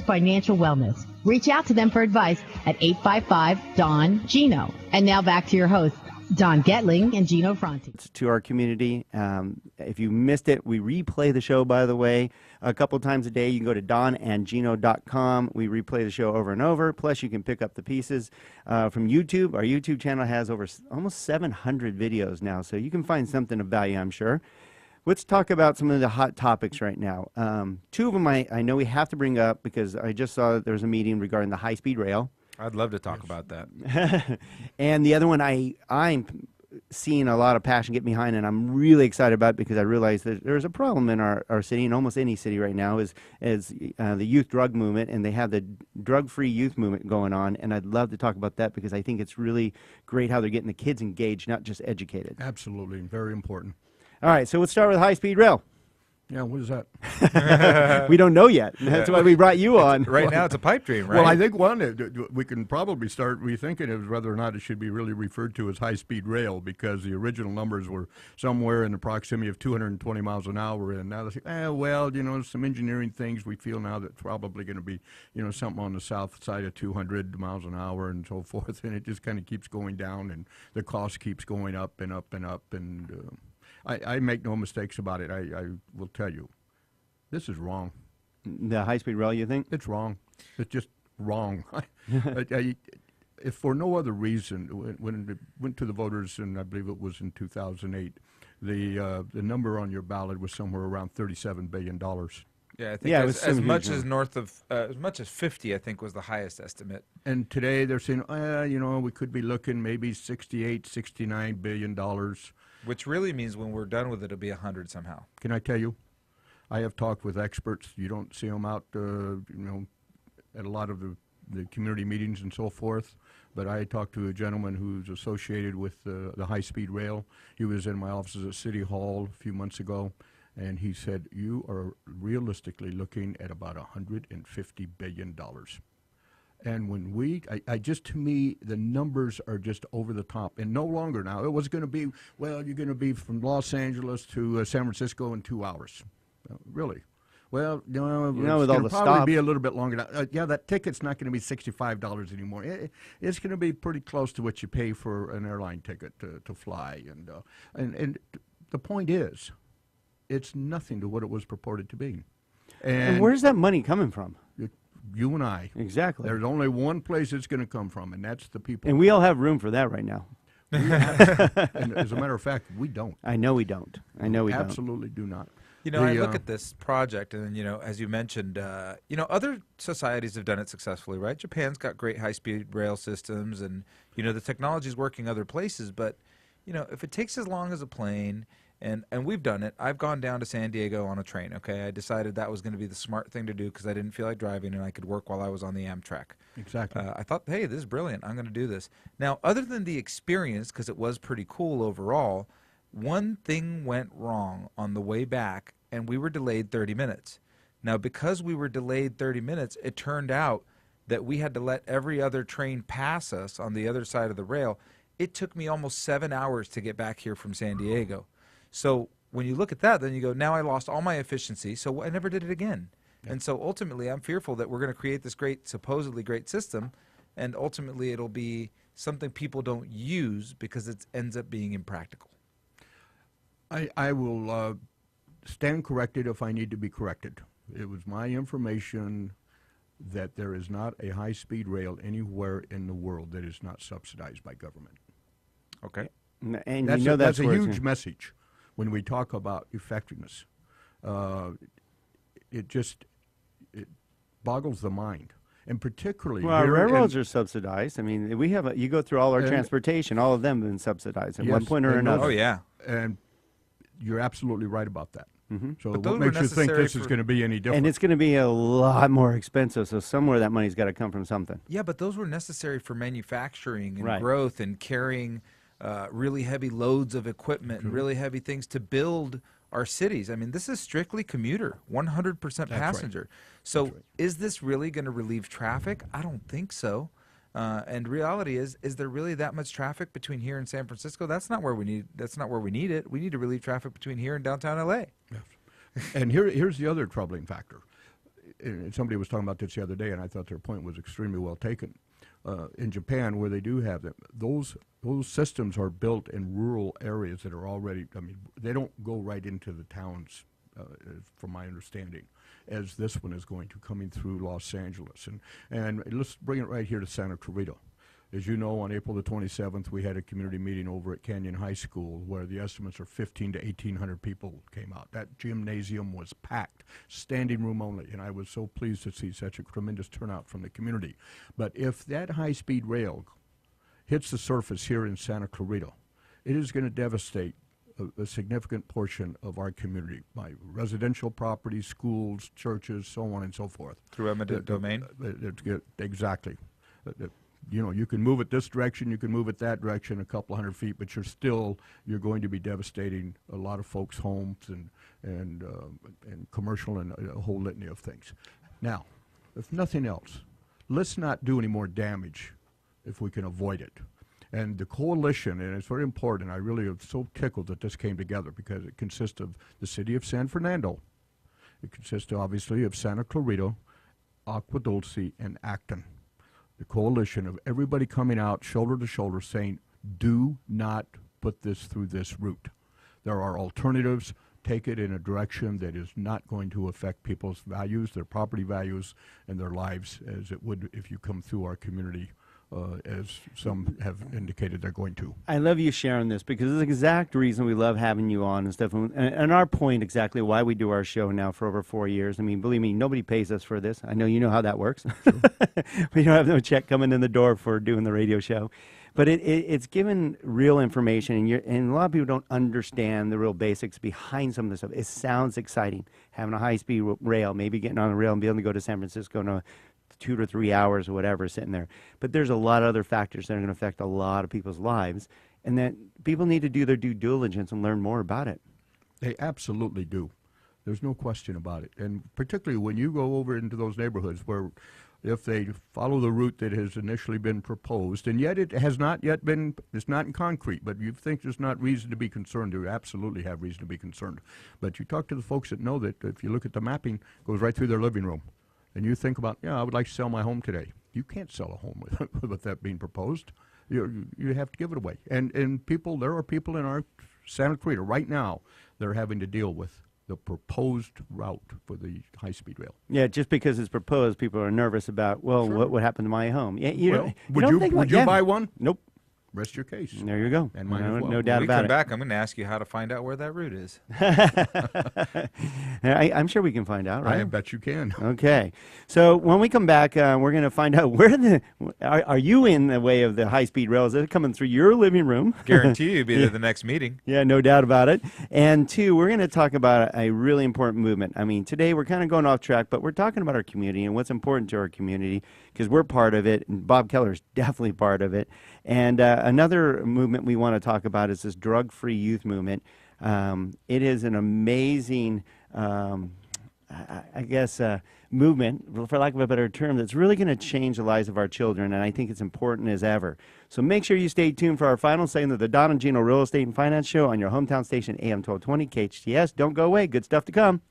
Financial wellness. Reach out to them for advice at 855-DON-GINO. And now back to your hosts, Don Getling and Gino Franti. To our community. If you missed it, we replay the show, by the way, a couple times a day. You can go to donandgino.com. We replay the show over and over. Plus, you can pick up the pieces from YouTube. Our YouTube channel has over almost 700 videos now, so you can find something of value, I'm sure. Let's talk about some of the hot topics right now. Two of them I know we have to bring up because I just saw there was a meeting regarding the high-speed rail. I'd love to talk about that. And the other one I'm seeing a lot of passion get behind, and I'm really excited about it because I realize that there's a problem in our city, and almost any city right now, is the youth drug movement, and they have the drug-free youth movement going on, and I'd love to talk about that because I think it's really great how they're getting the kids engaged, not just educated. Absolutely, very important. All right, so let's start with high-speed rail. Yeah, what is that? We don't know yet. That's why we brought you on. Right now, it's a pipe dream, right? Well, I think we can probably start rethinking of whether or not it should be really referred to as high-speed rail, because the original numbers were somewhere in the proximity of 220 miles an hour, and now they say, well, some engineering things we feel now that's probably going to be, something on the south side of 200 miles an hour and so forth, and it just kind of keeps going down, and the cost keeps going up and up and up, and I make no mistakes about it. I will tell you, this is wrong. The high-speed rail, you think? It's wrong. It's just wrong. If for no other reason, when it went to the voters, and I believe it was in 2008, the number on your ballot was somewhere around $37 billion. Yeah, I think as much as north of as much as 50, I think was the highest estimate. And today they're saying, we could be looking maybe $68, $69 billion. Which really means when we're done with it, it'll be 100 somehow. Can I tell you? I have talked with experts. You don't see them out, at a lot of the community meetings and so forth. But I talked to a gentleman who's associated with the high-speed rail. He was in my offices at City Hall a few months ago, and he said, you are realistically looking at about $150 billion. And when to me, the numbers are just over the top. And no longer now. It was going to be, well, you're going to be from Los Angeles to San Francisco in 2 hours. Really? Well, with all it's the going to probably stops. be a little bit longer now. That ticket's not going to be $65 anymore. It's going to be pretty close to what you pay for an airline ticket to fly. And the point is, it's nothing to what it was purported to be. And where's that money coming from? You and I. Exactly. There's only one place it's going to come from, and that's the people. And we all have room for that right now. And as a matter of fact, we don't. I know we don't. Absolutely do not. I look at this project, and as you mentioned, other societies have done it successfully, right? Japan's got great high-speed rail systems, and the technology is working other places. But if it takes as long as a plane, and we've done it. I've gone down to San Diego on a train. Okay, I decided that was going to be the smart thing to do because I didn't feel like driving, and I could work while I was on the Amtrak. Exactly. I thought, hey, this is brilliant. I'm going to do this. Now, other than the experience, because it was pretty cool overall, one thing went wrong on the way back, and we were delayed 30 minutes. Now, because we were delayed 30 minutes, it turned out that we had to let every other train pass us on the other side of the rail. It took me almost 7 hours to get back here from San Diego. So when you look at that, then you go, now I lost all my efficiency, so I never did it again. Yeah. And so ultimately, I'm fearful that we're going to create this supposedly great system, and ultimately it'll be something people don't use because it ends up being impractical. I will stand corrected if I need to be corrected. It was my information that there is not a high-speed rail anywhere in the world that is not subsidized by government. Okay. And that's a huge message when we talk about effectiveness. It boggles the mind. And particularly, well, our railroads are subsidized. I mean, we have you go through all our transportation; all of them have been subsidized at one point or another. Oh yeah, and you're absolutely right about that. Mm-hmm. So what makes you think this is going to be any different? And it's going to be a lot more expensive. So somewhere that money's got to come from something. Yeah, but those were necessary for manufacturing and growth and carrying really heavy loads of equipment and really heavy things to build our cities. I mean, this is strictly commuter, 100% passenger. Right. So is this really going to relieve traffic? I don't think so. And reality is there really that much traffic between here and San Francisco? That's not where we need it. We need to relieve traffic between here and downtown LA. Yes. And here's the other troubling factor. and somebody was talking about this the other day, and I thought their point was extremely well taken. In Japan, where they do have them, those systems are built in rural areas that are already, I mean, they don't go right into the towns, from my understanding, as this one is going to, coming through Los Angeles. And let's bring it right here to Santa Clarita. As you know, on April the 27th, we had a community meeting over at Canyon High School where the estimates are 1,500 to 1,800 people came out. That gymnasium was packed, standing room only, and I was so pleased to see such a tremendous turnout from the community. But if that high-speed rail hits the surface here in Santa Clarita, it is going to devastate a significant portion of our community, by residential properties, schools, churches, so on and so forth. Through eminent domain? Exactly. You know, you can move it this direction, you can move it that direction a couple hundred feet, but you're going to be devastating a lot of folks' homes and commercial and a whole litany of things. Now, if nothing else, let's not do any more damage if we can avoid it. And the coalition, and it's very important, I really am so tickled that this came together because it consists of the city of San Fernando. It consists, obviously, of Santa Clarita, Agua Dulce, and Acton. The coalition of everybody coming out shoulder to shoulder saying, do not put this through this route. There are alternatives. Take it in a direction that is not going to affect people's values, their property values, and their lives as it would if you come through our community, as some have indicated they're going to. I love you sharing this because it's the exact reason we love having you on and stuff. And our point exactly why we do our show now for over 4 years. I mean, believe me, nobody pays us for this. I know you know how that works. Sure. We don't have no check coming in the door for doing the radio show. But it's given real information, and a lot of people don't understand the real basics behind some of this stuff. It sounds exciting, having a high-speed rail, maybe getting on a rail and being able to go to San Francisco in 2 to 3 hours or whatever, sitting there. But there's a lot of other factors that are going to affect a lot of people's lives, and that people need to do their due diligence and learn more about it. They absolutely do. There's no question about it. And particularly when you go over into those neighborhoods where if they follow the route that has initially been proposed, and yet it has not yet been, it's not in concrete, but you think there's not reason to be concerned, you absolutely have reason to be concerned. But you talk to the folks that know that if you look at the mapping, it goes right through their living room. And you think about, I would like to sell my home today. You can't sell a home with that being proposed. You have to give it away. And people, there are people in our Santa Clarita right now that are having to deal with the proposed route for the high-speed rail. Yeah, just because it's proposed, people are nervous about, well, Sure. what would happen to my home? Yeah, Would you buy one? Nope. Rest your case. There you go. And mine as well. No doubt When we about come it. back, I'm going to ask you how to find out where that route is. I'm sure we can find out, right? I bet you can. Okay. So when we come back, we're going to find out are you in the way of the high-speed rails? Is it coming through your living room? Guarantee you'll be there the next meeting. Yeah, no doubt about it. And two, we're going to talk about a really important movement. I mean, today we're kind of going off track, but we're talking about our community and what's important to our community because we're part of it, and Bob Kellar is definitely part of it. And another movement we want to talk about is this drug-free youth movement. It is an amazing, movement, for lack of a better term, that's really going to change the lives of our children, and I think it's important as ever. So make sure you stay tuned for our final segment of the Don and Gino Real Estate and Finance Show on your hometown station, AM 1220 KHTS. Don't go away. Good stuff to come.